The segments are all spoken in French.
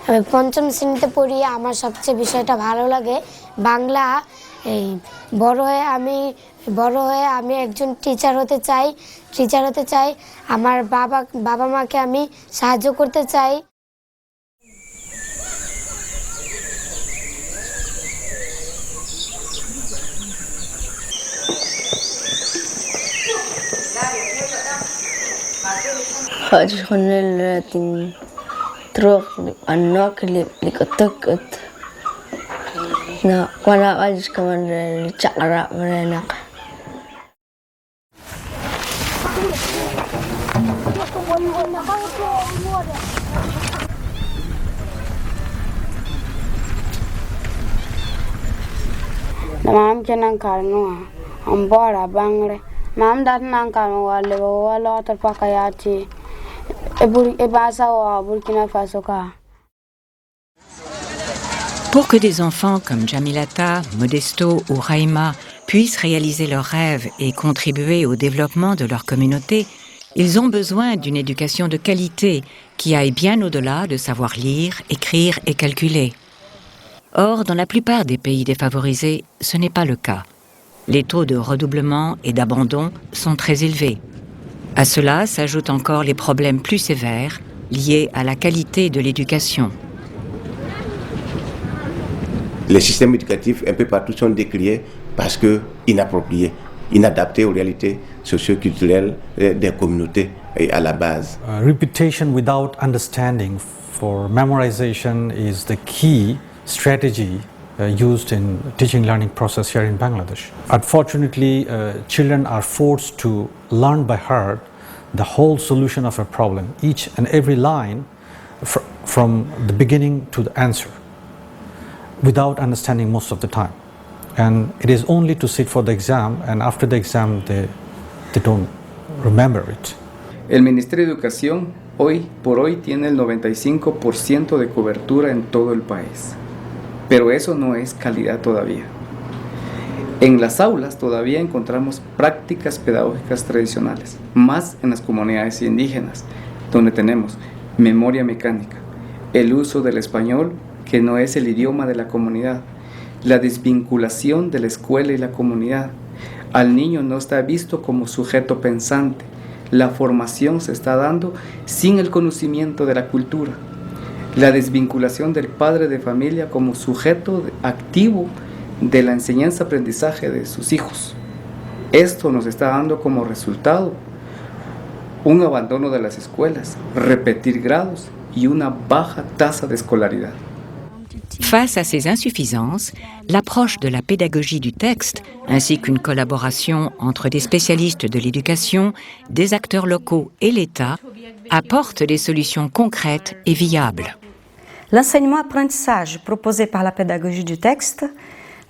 আমি পঞ্চম শ্রেণীতে পড়ি। আমার সবচেয়ে বিষয়টা ভালো লাগে বাংলা। এই বড় হয়ে আমি একজন টিচার হতে চাই। আমার বাবা মাকে আমি সাহায্য করতে চাই। Trok anak likotok na wala alis kaman cara merenak. Mam kenang karno ambora bangre mam dat nang karno wala otar pakayati e basa wa Burkina Faso ka. Pour que des enfants comme Jamilata, Modesto ou Raima puissent réaliser leurs rêves et contribuer au développement de leur communauté, ils ont besoin d'une éducation de qualité qui aille bien au-delà de savoir lire, écrire et calculer. Or, dans la plupart des pays défavorisés, ce n'est pas le cas. Les taux de redoublement et d'abandon sont très élevés. À cela s'ajoutent encore les problèmes plus sévères liés à la qualité de l'éducation. Les systèmes éducatifs un peu partout sont décriés parce que inappropriés, inadaptés aux réalités socio-culturelles des communautés et à la base. Repetition without understanding for memorization is the key strategy used in teaching learning process here in Bangladesh. Unfortunately, children are forced to learn by heart the whole solution of a problem, each and every line from the beginning to the answer, without understanding most of the time. And it is only to sit for the exam, and after the exam they don't remember it. El Ministerio de Educación hoy por hoy tiene el 95% de cobertura en todo el país, pero eso no es calidad todavía. En las aulas todavía encontramos prácticas pedagógicas tradicionales, más en las comunidades indígenas, donde tenemos memoria mecánica, el uso del español que no es el idioma de la comunidad, la desvinculación de la escuela y la comunidad. Al niño no está visto como sujeto pensante. La formación se está dando sin el conocimiento de la cultura. La desvinculación del padre de familia como sujeto activo de la enseñanza-aprendizaje de sus hijos. Esto nos está dando como resultado un abandono de las escuelas, repetir grados y una baja tasa de escolaridad. Face à ces insuffisances, l'approche de la pédagogie du texte, ainsi qu'une collaboration entre des spécialistes de l'éducation, des acteurs locaux et l'État, apporte des solutions concrètes et viables. L'enseignement-apprentissage proposé par la pédagogie du texte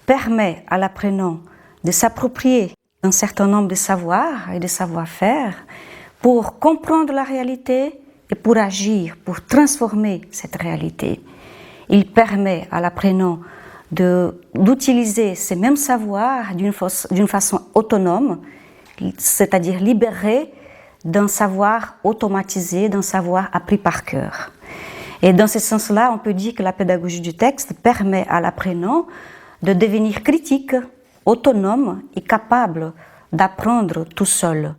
permet à l'apprenant de s'approprier un certain nombre de savoirs et de savoir-faire pour comprendre la réalité et pour agir, pour transformer cette réalité. Il permet à l'apprenant d'utiliser ces mêmes savoirs d'une façon autonome, c'est-à-dire libérée d'un savoir automatisé, d'un savoir appris par cœur. Et dans ce sens-là, on peut dire que la pédagogie du texte permet à l'apprenant de devenir critique, autonome et capable d'apprendre tout seul.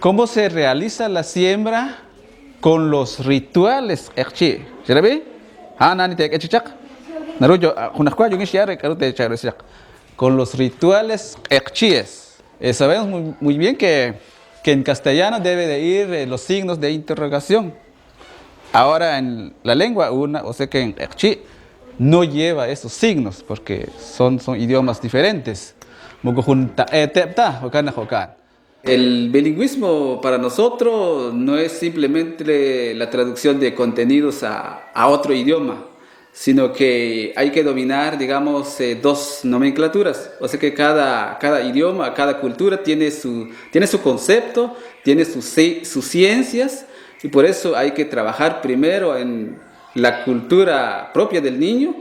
¿Cómo se realiza la siembra con los rituales? Con los rituales ekchíes. Sabemos muy bien que en castellano debe de ir los signos de interrogación. Ahora en la lengua o sea que en ekchí no lleva esos signos porque son idiomas diferentes. El bilingüismo para nosotros no es simplemente la traducción de contenidos a otro idioma, sino que hay que dominar, digamos, dos nomenclaturas. O sea que cada idioma, cada cultura tiene su concepto, tiene sus ciencias, y por eso hay que trabajar primero la cultura propia del niño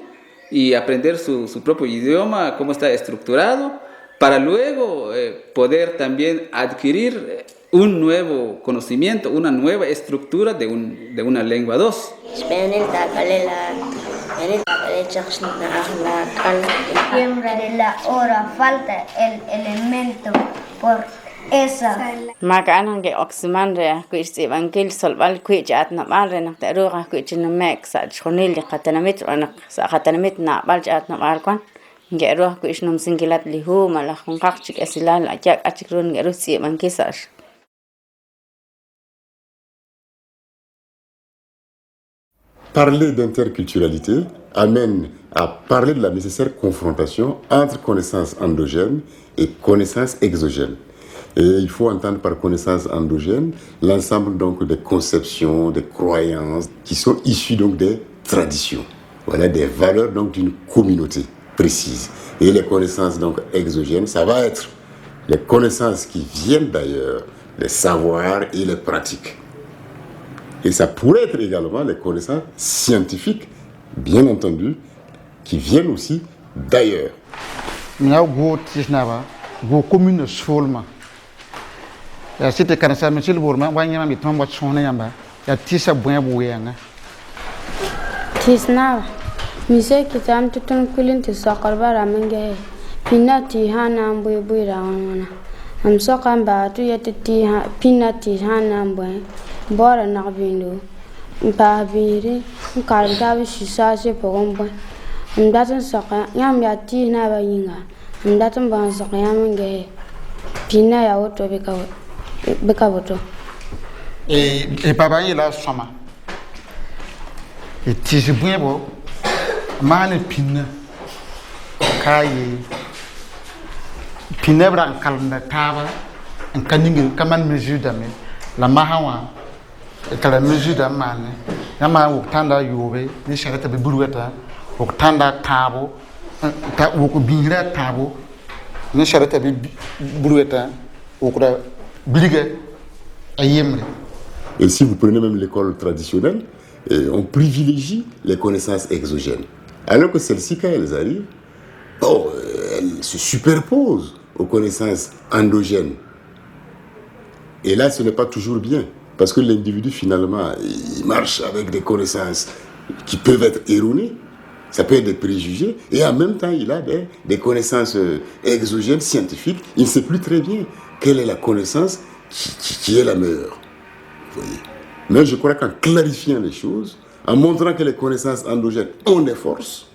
y aprender su propio idioma, cómo está estructurado, para luego poder también adquirir un nuevo conocimiento, una nueva estructura de una lengua 2. Siempre de la hora falta el elemento por esa. Maka anang ke oksiman re ku isi bangkil solbal ku jat na bal re nak taru ka ku chin mek sa chonil qatanamit anak sa qatanamit na bal jat na bal kwan ngeru ku isnum singilat lihu malah kongkak chik esilal ajak achikrun ngeru si bangkisar. Parler d'interculturalité amène à parler de la nécessaire confrontation entre connaissances endogènes et connaissances exogènes. Et il faut entendre par connaissances endogènes l'ensemble donc des conceptions, des croyances qui sont issues donc des traditions. Voilà, des valeurs donc d'une communauté précise. Et les connaissances donc exogènes, ça va être les connaissances qui viennent d'ailleurs, les savoirs et les pratiques. Et ça pourrait être également les connaissances scientifiques, bien entendu, qui viennent aussi d'ailleurs. C'était quand ça monsieur le bourgmestre voyait mi tombe son yamba ya tisa buya buyanga Tisna mise kitam tutun kulin tisakar bara menge pinati hana buy buy rawana am sokam ba tu yati ha pinati hana buy bora na bindu ba biri kal dawi sisa se pogom buy ndatan saka yam ya ti na ba yinga ndatan ba saka yamenge pina ya oto bekawo. Et papa il a soma. Et tu sais bien bon, man pin kaye pinebra kalna taba en kaningi kaman mesure d'ame la mahawa et kala mesure d'amane yama uktanda yobe ni sharata be burueta uktanda tabo ta uko bingira tabo ni sharata be burueta ukra. Et si vous prenez même l'école traditionnelle, on privilégie les connaissances exogènes. Alors que celles-ci, quand elles arrivent, elles se superposent aux connaissances endogènes. Et là, ce n'est pas toujours bien. Parce que l'individu, finalement, il marche avec des connaissances qui peuvent être erronées. Ça peut être des préjugés. Et en même temps, il a des connaissances exogènes, scientifiques. Il ne sait plus très bien quelle est la connaissance qui est la meilleure. Vous voyez. Mais je crois qu'en clarifiant les choses, en montrant que les connaissances endogènes ont des forces,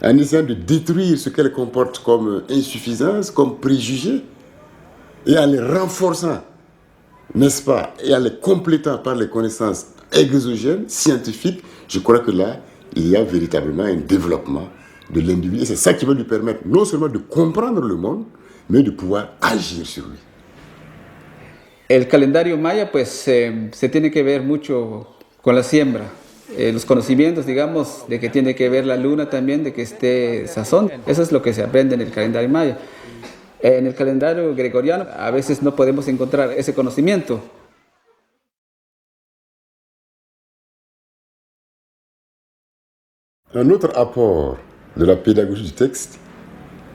en essayant de détruire ce qu'elles comportent comme insuffisance, comme préjugés, et en les renforçant, n'est-ce pas, et en les complétant par les connaissances exogènes, scientifiques, je crois que là, il y a véritablement un développement de l'individu. Et c'est ça qui va lui permettre non seulement de comprendre le monde, mais de pouvoir agir sur lui. El calendario maya pues se tiene que ver mucho con la siembra. Los conocimientos, digamos, de que tiene que ver la luna también, de que esté sazón. Eso es lo que se aprende en el calendario maya. En el calendario gregoriano a veces no podemos encontrar ese conocimiento. Un autre apport de la pédagogie du texte,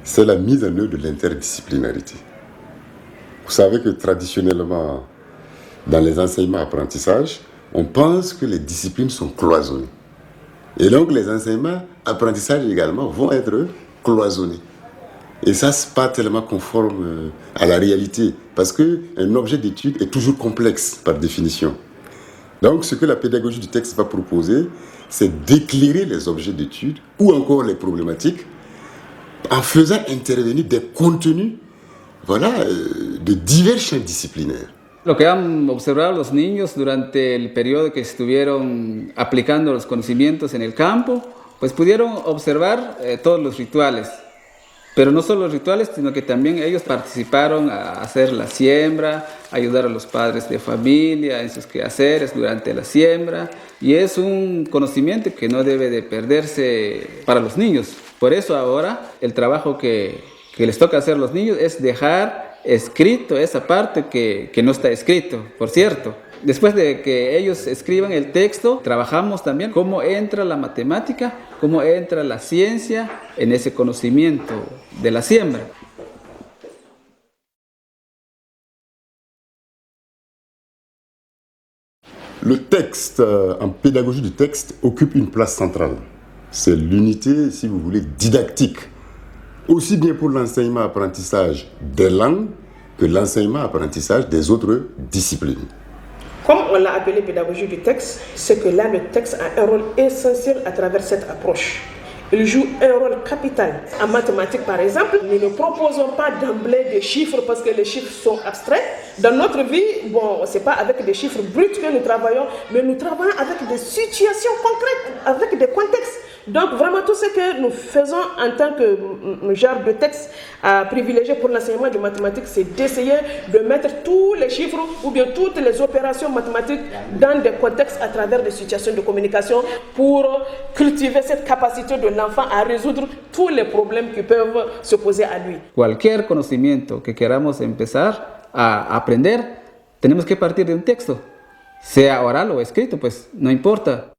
c'est la mise en œuvre de l'interdisciplinarité. Vous savez que traditionnellement, dans les enseignements-apprentissages, on pense que les disciplines sont cloisonnées. Et donc les enseignements-apprentissages également vont être cloisonnés. Et ça, ce n'est pas tellement conforme à la réalité, parce qu'un objet d'étude est toujours complexe par définition. Donc ce que la pédagogie du texte va proposer, c'est d'éclairer les objets d'étude ou encore les problématiques en faisant intervenir des contenus de divers champs disciplinaires. Lo que han observado los niños durante el periodo que estuvieron aplicando los conocimientos en el campo, pues pudieron observar todos los rituales. Pero no solo los rituales, sino que también ellos participaron a hacer la siembra, ayudar a los padres de familia en sus quehaceres durante la siembra. Y es un conocimiento que no debe de perderse para los niños. Por eso ahora el trabajo que les toca hacer a los niños es dejar escrito esa parte que no está escrito, por cierto. Después de que ellos escriban el texto, trabajamos también cómo entra la matemática, cómo entra la ciencia en ese conocimiento de la siembra. Le texte, en pédagogie du texte, occupe une place centrale. C'est l'unité, si vous voulez, didactique, aussi bien pour l'enseignement-apprentissage des langues que l'enseignement-apprentissage des autres disciplines. Comme on l'a appelé pédagogie du texte, c'est que là, le texte a un rôle essentiel à travers cette approche. Il joue un rôle capital. En mathématiques, par exemple, nous ne proposons pas d'emblée des chiffres parce que les chiffres sont abstraits. Dans notre vie, bon, ce n'est pas avec des chiffres bruts que nous travaillons, mais nous travaillons avec des situations concrètes, avec des contextes. Donc vraiment tout ce que nous faisons en tant que genre de texte privilégié pour l'enseignement de mathématiques, c'est d'essayer de mettre tous les chiffres ou bien toutes les opérations mathématiques dans des contextes à travers des situations de communication pour cultiver cette capacité de l'enfant à résoudre tous les problèmes qui peuvent se poser à lui. Cualquier conocimiento que queramos empezar a aprender, tenemos que partir de un texto, sea oral o escrito, pues no importa.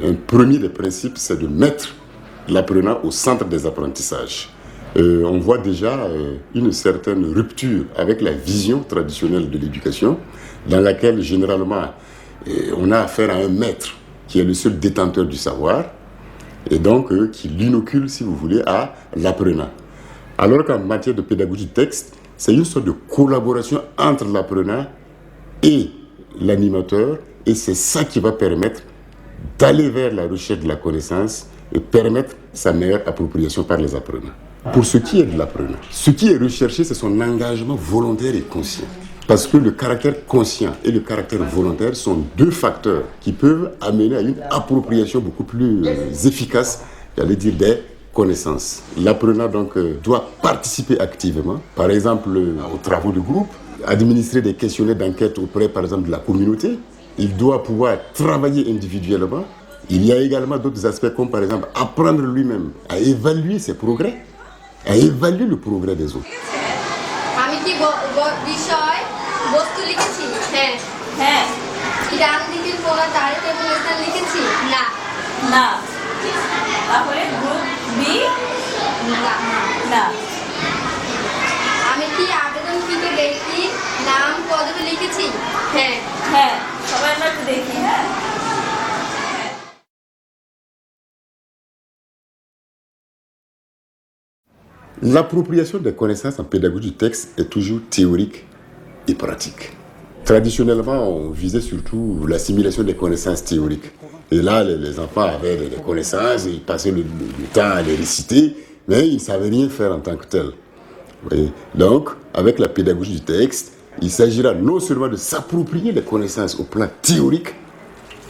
Un premier des principes, c'est de mettre l'apprenant au centre des apprentissages. On voit déjà une certaine rupture avec la vision traditionnelle de l'éducation, dans laquelle généralement on a affaire à un maître qui est le seul détenteur du savoir, et donc qui l'inocule, si vous voulez, à l'apprenant. Alors qu'en matière de pédagogie du texte, c'est une sorte de collaboration entre l'apprenant et l'animateur, et c'est ça qui va permettre d'aller vers la recherche de la connaissance et permettre sa meilleure appropriation par les apprenants. Pour ce qui est de l'apprenant, ce qui est recherché, c'est son engagement volontaire et conscient. Parce que le caractère conscient et le caractère volontaire sont deux facteurs qui peuvent amener à une appropriation beaucoup plus efficace, j'allais dire, des connaissances. L'apprenant donc doit participer activement, par exemple aux travaux de groupe, administrer des questionnaires d'enquête auprès par exemple de la communauté. Il doit pouvoir travailler individuellement. Il y a également d'autres aspects comme par exemple apprendre lui-même à évaluer ses progrès, à évaluer le progrès des autres. L'appropriation des connaissances en pédagogie du texte est toujours théorique et pratique. Traditionnellement, on visait surtout l'assimilation des connaissances théoriques. Et là, les enfants avaient des connaissances, ils passaient le temps à les réciter, mais ils ne savaient rien faire en tant que tel. Donc, avec la pédagogie du texte, il s'agira non seulement de s'approprier les connaissances au plan théorique,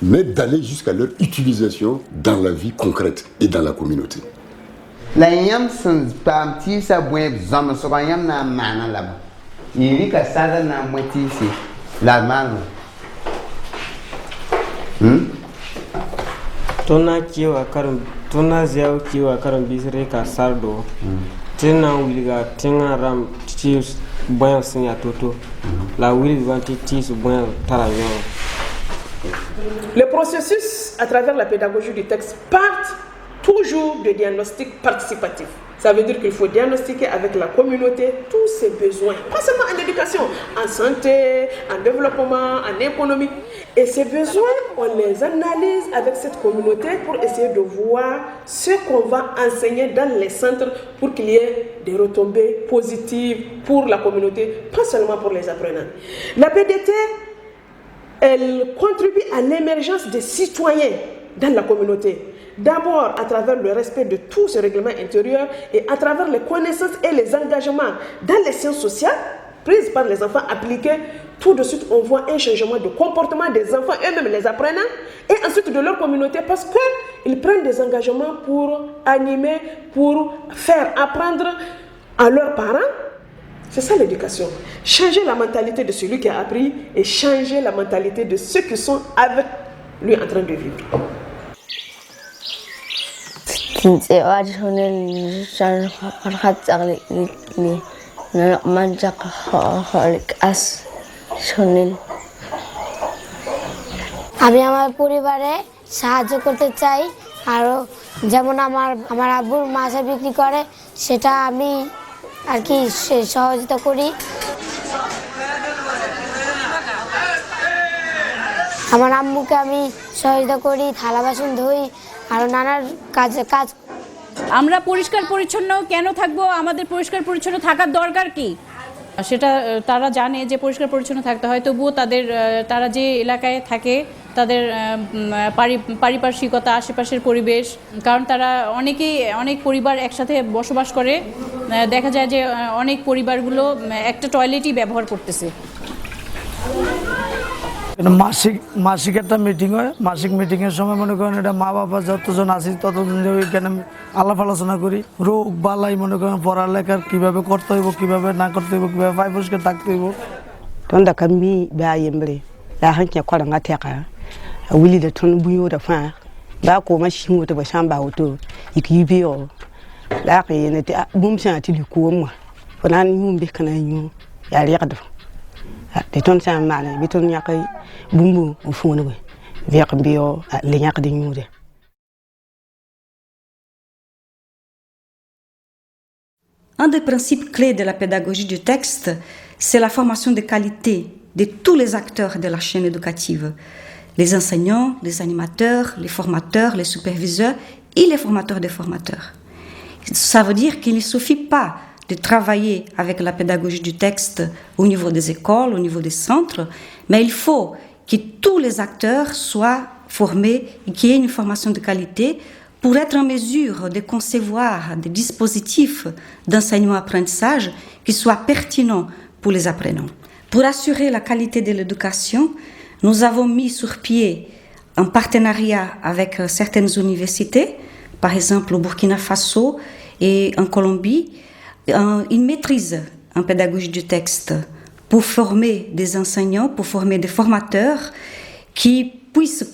mais d'aller jusqu'à leur utilisation dans la vie concrète et dans la communauté. La yam sun pam ti sa bwen zam so ba yam na mana la ba yiri ka sada na mwati si la mano tona kiwa karam tona ziaw kiwa karam bisre ka sardo tena wilga tenga ram ti bwen sinya toto la wil vanti ti su bwen tarayon. Le processus à travers la pédagogie du texte part toujours de diagnostic participatif. Ça veut dire qu'il faut diagnostiquer avec la communauté tous ses besoins, pas seulement en éducation, en santé, en développement, en économie. Et ces besoins, on les analyse avec cette communauté pour essayer de voir ce qu'on va enseigner dans les centres pour qu'il y ait des retombées positives pour la communauté, pas seulement pour les apprenants. La PDT, elle contribue à l'émergence des citoyens dans la communauté. D'abord à travers le respect de tous ces règlements intérieurs et à travers les connaissances et les engagements dans les sciences sociales prises par les enfants appliquées. Tout de suite, on voit un changement de comportement des enfants eux-mêmes, les apprenants, et ensuite de leur communauté parce qu'ils prennent des engagements pour animer, pour faire apprendre à leurs parents. C'est ça l'éducation. Changer la mentalité de celui qui a appris et changer la mentalité de ceux qui sont avec lui en train de vivre. nanak manjak halik as sunil. আমি আমার পরিবারে সাহায্য করতে চাই আরও যেমন আমার আব্বুর মাছ বিক্রি করে সেটা আমি আর কি সহযোগিতা করি আমার আম্মুকে আমি সহযোগিতা করি থালা বাসন ধুই আর নানার কাজ আমরা পরিষ্কার পরিচ্ছন্ন কেন থাকবো আমাদের পরিষ্কার পরিচ্ছন্ন থাকার দরকার কি সেটা তারা জানে যে পরিষ্কার পরিচ্ছন্ন থাকতে হয় তবুও তারা যে এলাকায় থাকে তাদের পারিপার্শ্বিকতা আশেপাশের পরিবেশ কারণ তারা অনেক পরিবার একসাথে বসবাস করে দেখা যায় যে অনেক পরিবারগুলো একটা টয়লেটই ব্যবহার করতেছে মাসিক একটা মিটিং হয় মাসিক মিটিংয়ের সময় মনে করেন এটা মা বাবা যতজন আছি ততজন ওইখানে আলাপ আলোচনা করি রোগ বালাই মনে করেন পড়ালেখার কীভাবে করতে হইব কীভাবে না করতে হইব কীভাবে পাই পরিষ্কার থাকতে হইব ton da kan mi ba yembre ya hanke kwara ngata ka wili da ton buyo da fa ba ko ma shi moto ba shamba hoto ikibiyo la ka yene ta bum sa ti ko mo fanan yum be kana yu ya riqdo de ton sa mane bi ton yakay bumbu o fonu be veq biyo le yak de nyude. Un des principes clés de la pédagogie du texte, c'est la formation de qualité de tous les acteurs de la chaîne éducative. Les enseignants, les animateurs, les formateurs, les superviseurs et les formateurs des formateurs. Ça veut dire qu'il ne suffit pas de travailler avec la pédagogie du texte au niveau des écoles, au niveau des centres, mais il faut que tous les acteurs soient formés et qu'il y ait une formation de qualité pour être en mesure de concevoir des dispositifs d'enseignement-apprentissage qui soient pertinents pour les apprenants. Pour assurer la qualité de l'éducation, nous avons mis sur pied un partenariat avec certaines universités, par exemple au Burkina Faso et en Colombie, une maîtrise en pédagogie du texte pour former des enseignants, pour former des formateurs qui puissent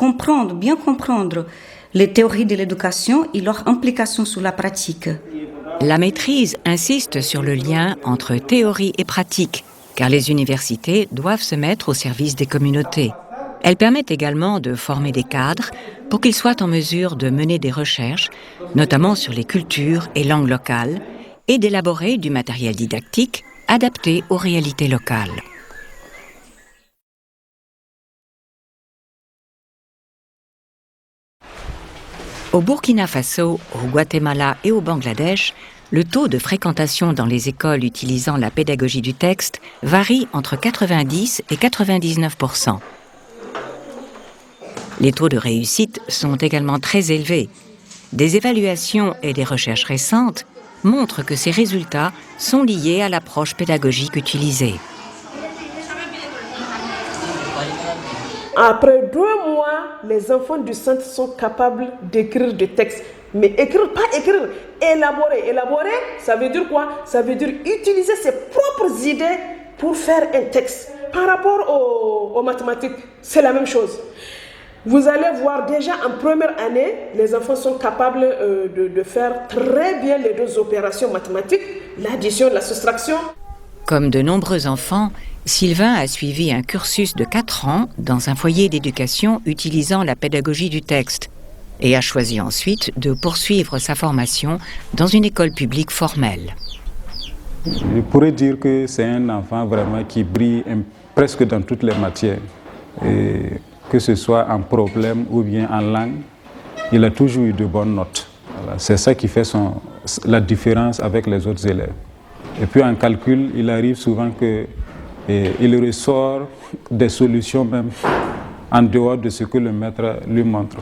bien comprendre les théories de l'éducation et leur implication sur la pratique. La maîtrise insiste sur le lien entre théorie et pratique, car les universités doivent se mettre au service des communautés. Elle permet également de former des cadres pour qu'ils soient en mesure de mener des recherches, notamment sur les cultures et langues locales, et d'élaborer du matériel didactique adapté aux réalités locales. Au Burkina Faso, au Guatemala et au Bangladesh, le taux de fréquentation dans les écoles utilisant la pédagogie du texte varie entre 90 et 99%. Les taux de réussite sont également très élevés. Des évaluations et des recherches récentes montrent que ces résultats sont liés à l'approche pédagogique utilisée. Après 2 mois, les enfants du centre sont capables d'écrire des textes. Mais écrire, pas écrire, élaborer. Élaborer, ça veut dire quoi? Ça veut dire utiliser ses propres idées pour faire un texte. Par rapport aux mathématiques, c'est la même chose. Vous allez voir déjà en première année, les enfants sont capables de faire très bien les 2 opérations mathématiques, l'addition, la soustraction. Comme de nombreux enfants, Sylvain a suivi un cursus de 4 ans dans un foyer d'éducation utilisant la pédagogie du texte et a choisi ensuite de poursuivre sa formation dans une école publique formelle. Je pourrais dire que c'est un enfant vraiment qui brille presque dans toutes les matières. Et que ce soit en problème ou bien en langue, il a toujours eu de bonnes notes. Voilà, c'est ça qui fait la différence avec les autres élèves. Et puis en calcul, il arrive souvent qu'il ressort des solutions même en dehors de ce que le maître lui montre.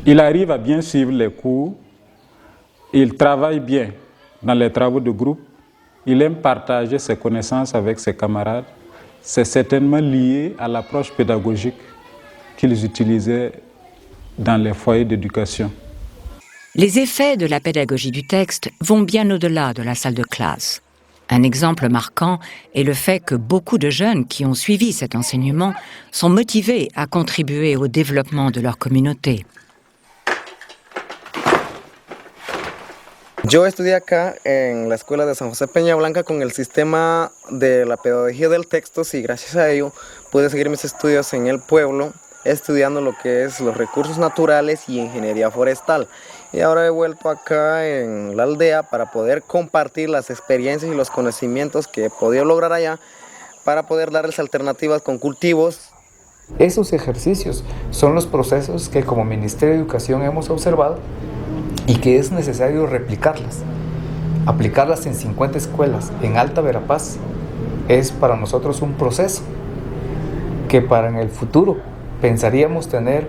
Il arrive à bien suivre les cours, il travaille bien dans les travaux de groupe, il aime partager ses connaissances avec ses camarades. C'est certainement lié à l'approche pédagogique qu'ils utilisaient dans les foyers d'éducation. Les effets de la pédagogie du texte vont bien au-delà de la salle de classe. Un exemple marquant est le fait que beaucoup de jeunes qui ont suivi cet enseignement sont motivés à contribuer au développement de leur communauté. Yo estudié acá en la escuela de San José Peña Blanca con el sistema de la pedagogía del texto y gracias a ello pude seguir mis estudios en el pueblo estudiando lo que es los recursos naturales y ingeniería forestal. Y ahora he vuelto acá en la aldea para poder compartir las experiencias y los conocimientos que he podido lograr allá para poder darles alternativas con cultivos. Esos ejercicios son los procesos que como Ministerio de Educación hemos observado y que es necesario replicarlas. Aplicarlas en 50 escuelas en Alta Verapaz es para nosotros un proceso que para en el futuro pensaríamos tener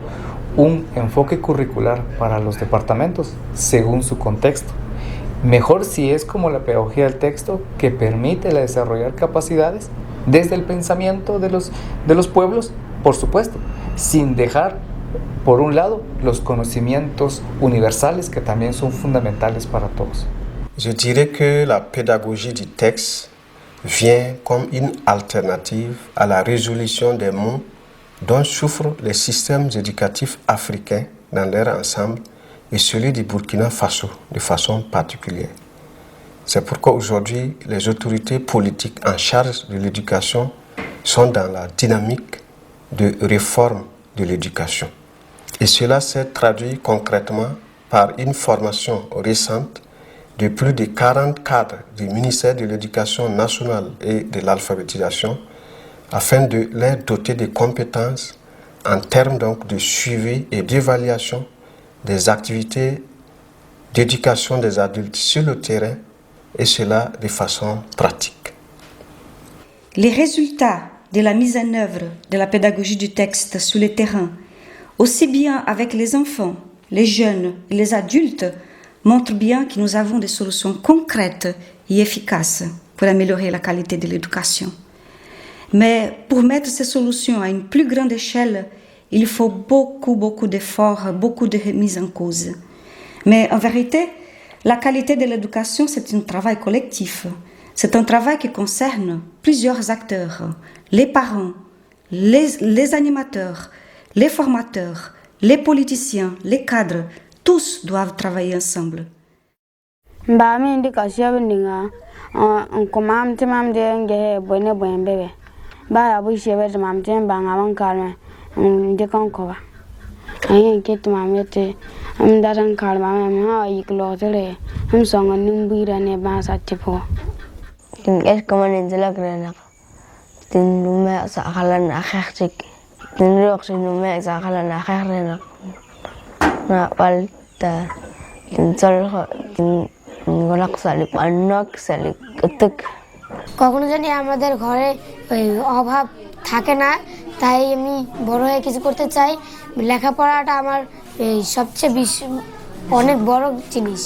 un enfoque curricular para los departamentos según su contexto. Mejor si es como la pedagogía del texto que permite desarrollar capacidades desde el pensamiento de los pueblos, por supuesto, sin dejar por un lado los conocimientos universales que también son fundamentales para todos. Je dirais que la pédagogie du texte vient comme une alternative à la résolution des maux dont souffrent les systèmes éducatifs africains dans leur ensemble et celui du Burkina Faso de façon particulière. C'est pourquoi aujourd'hui, les autorités politiques en charge de l'éducation sont dans la dynamique de réforme de l'éducation. Et cela s'est traduit concrètement par une formation récente de plus de 40 cadres du ministère de l'Éducation nationale et de l'alphabétisation afin de les doter de compétences en termes donc de suivi et d'évaluation des activités d'éducation des adultes sur le terrain et cela de façon pratique. Les résultats de la mise en œuvre de la pédagogie du texte sur le terrain, aussi bien avec les enfants, les jeunes et les adultes, montrent bien que nous avons des solutions concrètes et efficaces pour améliorer la qualité de l'éducation. Mais pour mettre ces solutions à une plus grande échelle, il faut beaucoup d'efforts, beaucoup de remises en cause. Mais en vérité, la qualité de l'éducation, c'est un travail collectif. C'est un travail qui concerne plusieurs acteurs, les parents, les animateurs, les formateurs, les politiciens, les cadres, tous doivent travailler ensemble. Ba abu shebe de mam tem ba ngam kalme de kan ko ba ay ke to mam yete am daran kalma mam ha yiklo tele am songa nim buira ne ba sa tipo tin es como ni de la grana tin nume sa khalan akhik tin rox nume sa khalan akhirena na walta tin sol tin golak salip anak salip ketek কখনো জানি আমাদের ঘরে অভাব থাকে না তাই আমি বড় হয়ে কিছু করতে চাই লেখাপড়াটা আমার সবচেয়ে অনেক বড় জিনিস